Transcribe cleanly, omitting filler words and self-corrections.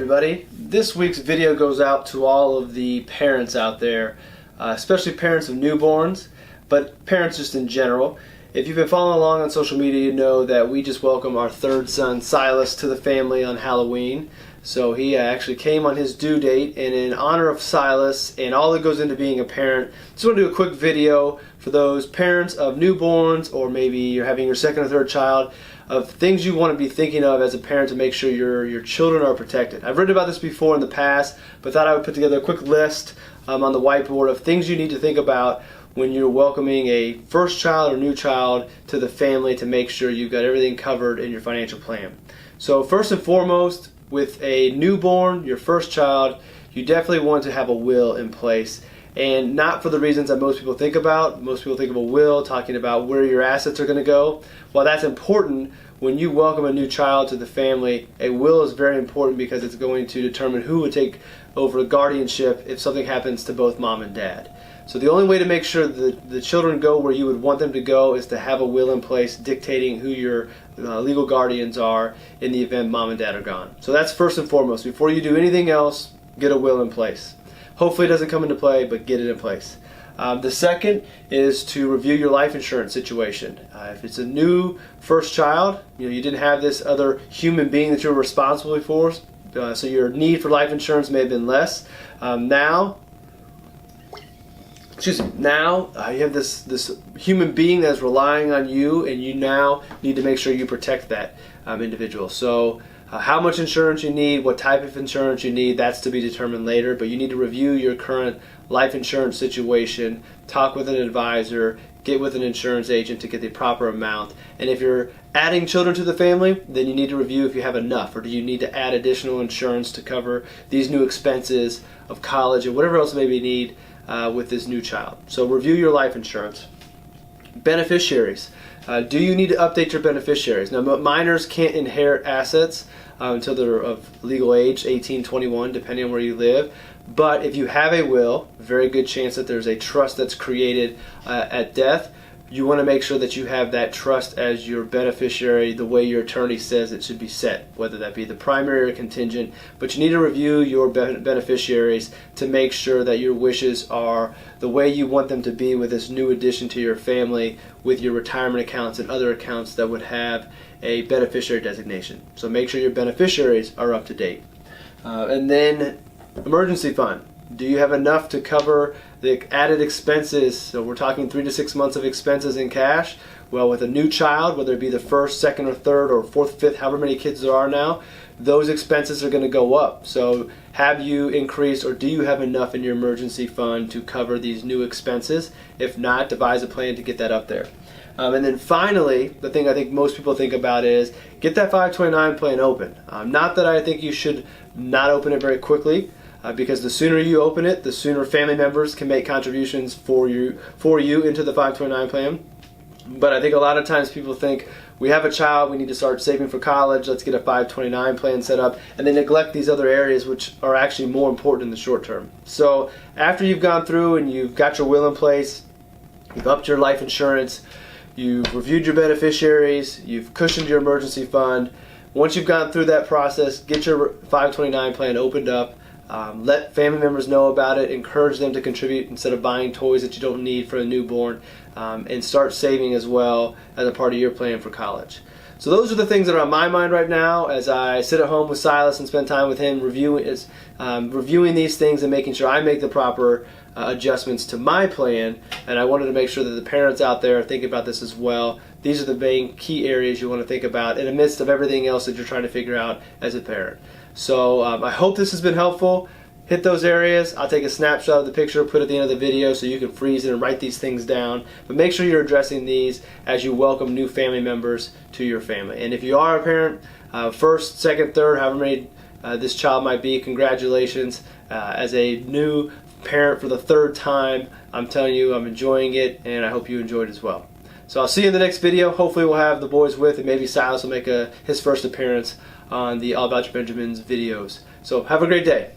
everybody. This week's video goes out to all of the parents out there, especially parents of newborns, but parents just in general. If you've been following along on social media, you know that we just welcomed our third son, Silas, to the family on Halloween. So he actually came on his due date, and in honor of Silas and all that goes into being a parent, just want to do a quick video for those parents of newborns, or maybe you're having your second or third child, of things you want to be thinking of as a parent to make sure your children are protected. I've written about this before in the past, but thought I would put together a quick list on the whiteboard of things you need to think about when you're welcoming a first child or new child to the family to make sure you've got everything covered in your financial plan. So first and foremost, with a newborn, your first child, you definitely want to have a will in place. And not for the reasons that most people think about. Most people think of a will talking about where your assets are going to go. While that's important, when you welcome a new child to the family, a will is very important because it's going to determine who would take over guardianship if something happens to both mom and dad. So the only way to make sure that the children go where you would want them to go is to have a will in place dictating who your legal guardians are in the event mom and dad are gone. So that's first and foremost. Before you do anything else, get a will in place. Hopefully it doesn't come into play, but get it in place. The second is to review your life insurance situation. If it's a new first child, you didn't have this other human being that you're responsible for, so your need for life insurance may have been less. Now you have this human being that's relying on you, and you now need to make sure you protect that individual. So how much insurance you need, what type of insurance you need, that's to be determined later, but you need to review your current life insurance situation, talk with an advisor, get with an insurance agent to get the proper amount. And if you're adding children to the family, then you need to review if you have enough, or do you need to add additional insurance to cover these new expenses of college or whatever else maybe you need with this new child. So review your life insurance. Beneficiaries. Do you need to update your beneficiaries? Now, minors can't inherit assets until they're of legal age, 18, 21, depending on where you live. But if you have a will, very good chance that there's a trust that's created at death. You want to make sure that you have that trust as your beneficiary the way your attorney says it should be set, whether that be the primary or contingent. But you need to review your beneficiaries to make sure that your wishes are the way you want them to be with this new addition to your family, with your retirement accounts and other accounts that would have a beneficiary designation. So make sure your beneficiaries are up to date. And then emergency fund. Do you have enough to cover the added expenses? So we're talking 3 to 6 months of expenses in cash. Well, with a new child, whether it be the first, second, or third, or fourth, fifth, however many kids there are now, those expenses are going to go up. So have you increased, or do you have enough in your emergency fund to cover these new expenses? If not, devise a plan to get that up there. And then finally, the thing I think most people think about is get that 529 plan open. Not that I think you should not open it very quickly. Because the sooner you open it, the sooner family members can make contributions for you into the 529 plan. But I think a lot of times people think, we have a child, we need to start saving for college, let's get a 529 plan set up, and they neglect these other areas which are actually more important in the short term. So after you've gone through and you've got your will in place, you've upped your life insurance, you've reviewed your beneficiaries, you've cushioned your emergency fund, once you've gone through that process, get your 529 plan opened up. Let family members know about it, encourage them to contribute instead of buying toys that you don't need for a newborn, and start saving as well as a part of your plan for college. So those are the things that are on my mind right now as I sit at home with Silas and spend time with him reviewing these things and making sure I make the proper adjustments to my plan. And I wanted to make sure that the parents out there are thinking about this as well. These are the main key areas you want to think about in the midst of everything else that you're trying to figure out as a parent. So I hope this has been helpful. Hit those areas. I'll take a snapshot of the picture, put it at the end of the video so you can freeze it and write these things down. But make sure you're addressing these as you welcome new family members to your family. And if you are a parent, first, second, third, however many this child might be, congratulations. As a new parent for the third time, I'm telling you I'm enjoying it, and I hope you enjoyed it as well. So I'll see you in the next video. Hopefully we'll have the boys with, and maybe Silas will make his first appearance on the All About Your Benjamins videos. So have a great day.